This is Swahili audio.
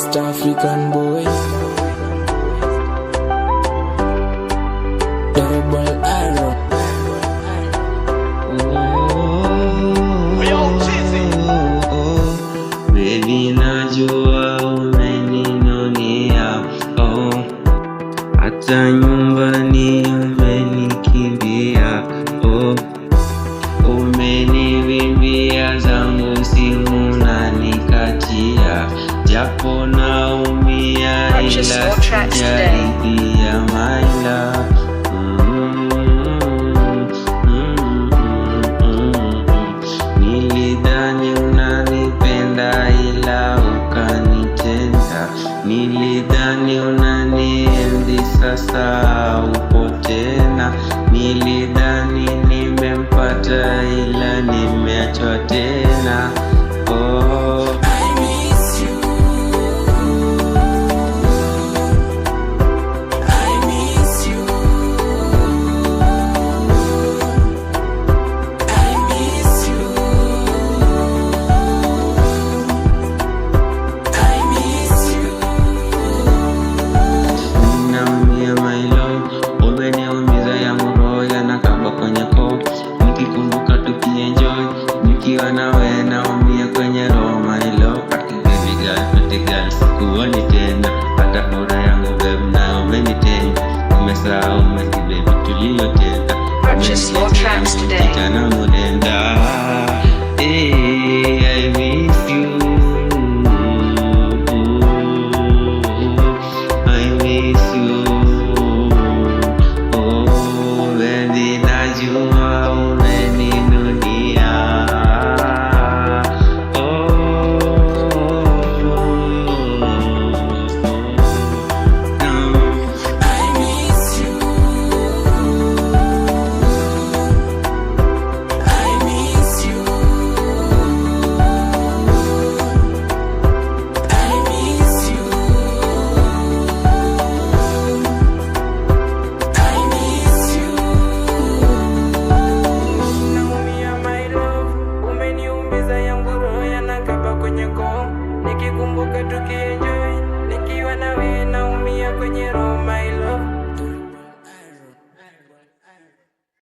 West African boy, double arrow. Baby, najua umeninonea, hata nyumbani umenikimbia, umenivimbia zangu simu na nikatia, japo naumia ila sijaridhia my love. Nilidhani unanipenda ila ukanitenda, nilidhani unanienzi sasa upo tena, nilidhani nimempata ila nimeachwa tena. Nikikumbuka tukienjoy, nikiwa nawe naumia kwenye roho my love. Baby girl, pretty girl, sikuoni tena, hata furaha yangu babe na umenitenda, umesahau mengi baby tuliyotenda, Purchase your tracks today. umeniacha na mudenda.